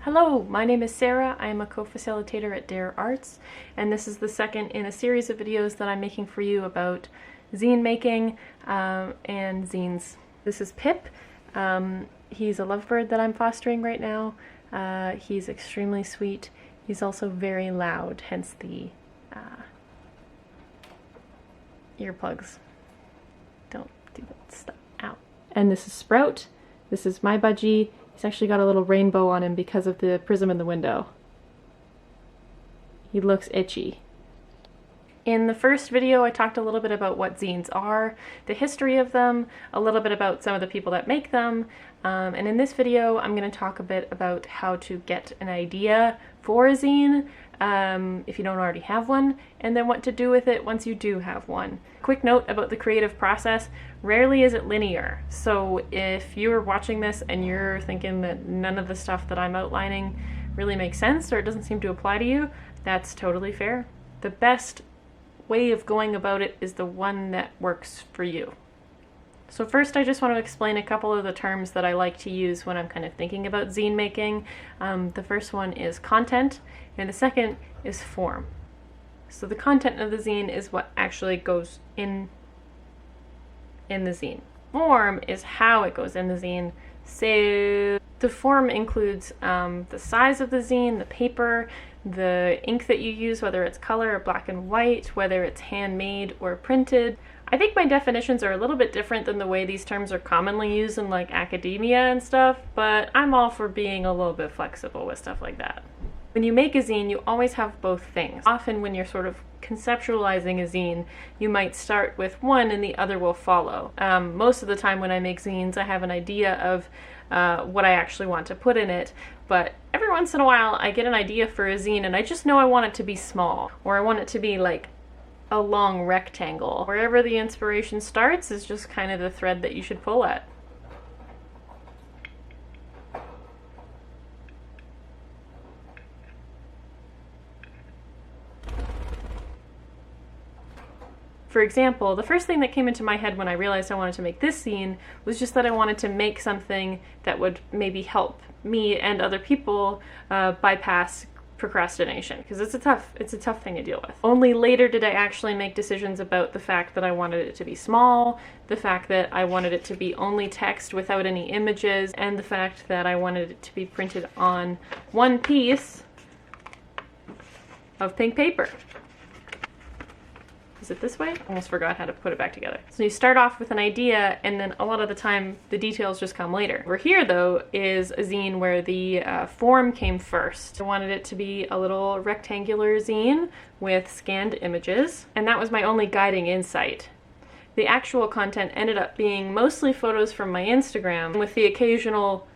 Hello, my name is Sarah. I am a co-facilitator at DAREarts, and this is the second in a series of videos that I'm making for you about zine making and zines. This is Pip. He's a lovebird that I'm fostering right now. He's extremely sweet. He's also very loud, hence the earplugs. Don't do that stuff. Ow. And this is Sprout. This is my budgie. He's actually got a little rainbow on him because of the prism in the window. He looks itchy. In the first video, I talked a little bit about what zines are, the history of them, a little bit about some of the people that make them, and in this video, I'm going to talk a bit about how to get an idea for a zine, if you don't already have one, and then what to do with it once you do have one. Quick note about the creative process, rarely is it linear. So if you're watching this and you're thinking that none of the stuff that I'm outlining really makes sense or it doesn't seem to apply to you, that's totally fair. The best way of going about it is the one that works for you. So first I just want to explain a couple of the terms that I like to use when I'm kind of thinking about zine making. The first one is content, and the second is form. So the content of the zine is what actually goes in the zine. Form is how it goes in the zine. So the form includes the size of the zine, the paper, the ink that you use, whether it's color or black and white, whether it's handmade or printed. I think my definitions are a little bit different than the way these terms are commonly used in like academia and stuff, but I'm all for being a little bit flexible with stuff like that. When you make a zine, you always have both things. Often when you're sort of conceptualizing a zine, you might start with one and the other will follow. Most of the time when I make zines, I have an idea of what I actually want to put in it, but every once in a while I get an idea for a zine and I just know I want it to be small, or I want it to be like a long rectangle. Wherever the inspiration starts is just kind of the thread that you should pull at. For example, the first thing that came into my head when I realized I wanted to make this zine was just that I wanted to make something that would maybe help me and other people bypass procrastination, because it's a tough thing to deal with. Only later did I actually make decisions about the fact that I wanted it to be small, the fact that I wanted it to be only text without any images, and the fact that I wanted it to be printed on one piece of pink paper. Is it this way? Almost forgot how to put it back together. So you start off with an idea, and then a lot of the time the details just come later. Over here though is a zine where the form came first. I wanted it to be a little rectangular zine with scanned images, and that was my only guiding insight. The actual content ended up being mostly photos from my Instagram with the occasional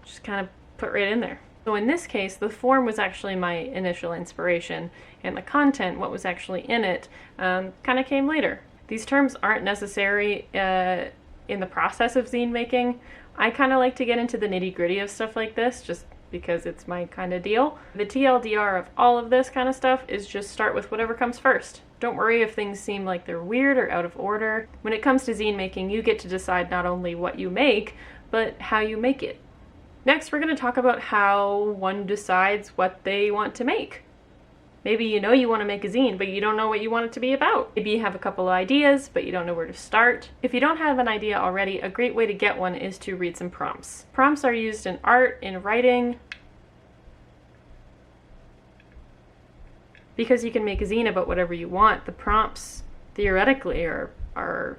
just kind of put right in there. So in this case, the form was actually my initial inspiration, and the content, what was actually in it, kind of came later. These terms aren't necessary in the process of zine making. I kind of like to get into the nitty-gritty of stuff like this, just because it's my kind of deal. The TLDR of all of this kind of stuff is just start with whatever comes first. Don't worry if things seem like they're weird or out of order. When it comes to zine making, you get to decide not only what you make, but how you make it. Next, we're going to talk about how one decides what they want to make. Maybe you know you want to make a zine, but you don't know what you want it to be about. Maybe you have a couple of ideas, but you don't know where to start. If you don't have an idea already, a great way to get one is to read some prompts. Prompts are used in art, in writing, because you can make a zine about whatever you want. The prompts, theoretically, are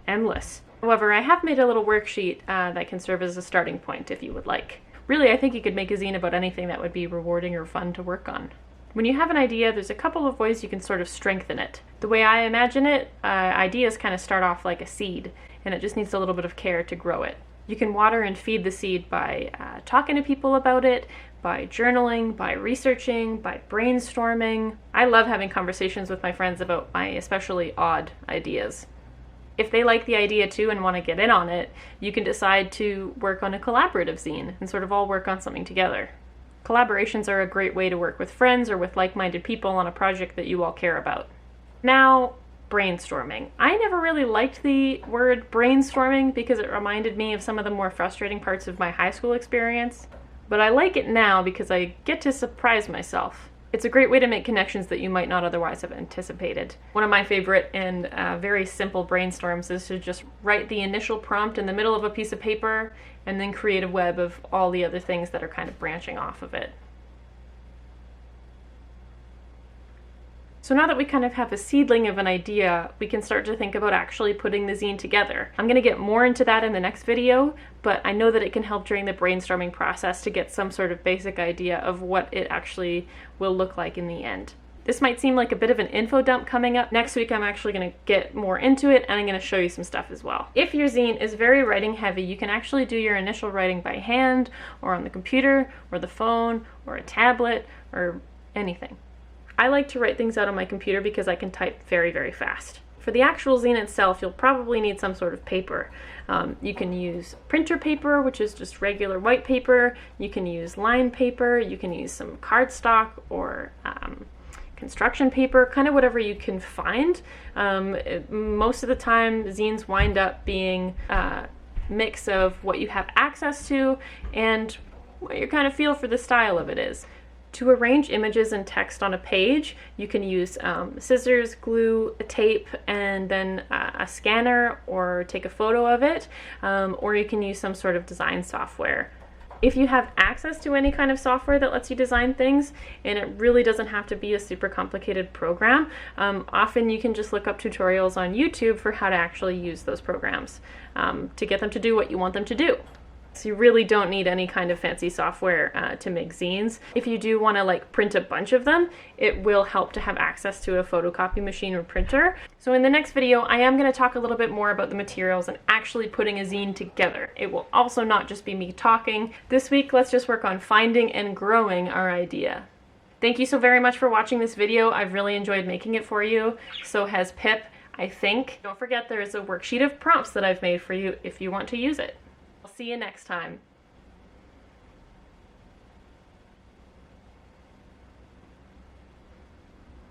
endless. However, I have made a little worksheet that can serve as a starting point if you would like. Really, I think you could make a zine about anything that would be rewarding or fun to work on. When you have an idea, there's a couple of ways you can sort of strengthen it. The way I imagine it, ideas kind of start off like a seed, and it just needs a little bit of care to grow it. You can water and feed the seed by talking to people about it, by journaling, by researching, by brainstorming. I love having conversations with my friends about my especially odd ideas. If they like the idea too and want to get in on it, you can decide to work on a collaborative zine and sort of all work on something together. Collaborations are a great way to work with friends or with like-minded people on a project that you all care about. Now, brainstorming. I never really liked the word brainstorming because it reminded me of some of the more frustrating parts of my high school experience. but I like it now because I get to surprise myself. It's a great way to make connections that you might not otherwise have anticipated. One of my favorite and very simple brainstorms is to just write the initial prompt in the middle of a piece of paper and then create a web of all the other things that are kind of branching off of it. So now that we kind of have a seedling of an idea, we can start to think about actually putting the zine together. I'm going to get more into that in the next video, but I know that it can help during the brainstorming process to get some sort of basic idea of what it actually will look like in the end. This might seem like a bit of an info dump coming up. Next week I'm actually going to get more into it, and I'm going to show you some stuff as well. If your zine is very writing heavy, you can actually do your initial writing by hand or on the computer or the phone or a tablet or anything. I like to write things out on my computer because I can type very, very fast. For the actual zine itself, you'll probably need some sort of paper. You can use printer paper, which is just regular white paper. You can use lined paper. You can use some cardstock or construction paper, kind of whatever you can find. Most of the time, zines wind up being a mix of what you have access to and what you kind of feel for the style of it is. To arrange images and text on a page, you can use scissors, glue, tape, and then a scanner, or take a photo of it, or you can use some sort of design software. If you have access to any kind of software that lets you design things, and it really doesn't have to be a super complicated program, often you can just look up tutorials on YouTube for how to actually use those programs to get them to do what you want them to do. So you really don't need any kind of fancy software to make zines. If you do want to like print a bunch of them, it will help to have access to a photocopy machine or printer. So in the next video, I am going to talk a little bit more about the materials and actually putting a zine together. It will also not just be me talking. This week, let's just work on finding and growing our idea. Thank you so very much for watching this video. I've really enjoyed making it for you. So has Pip, I think. Don't forget there is a worksheet of prompts that I've made for you if you want to use it. I'll see you next time.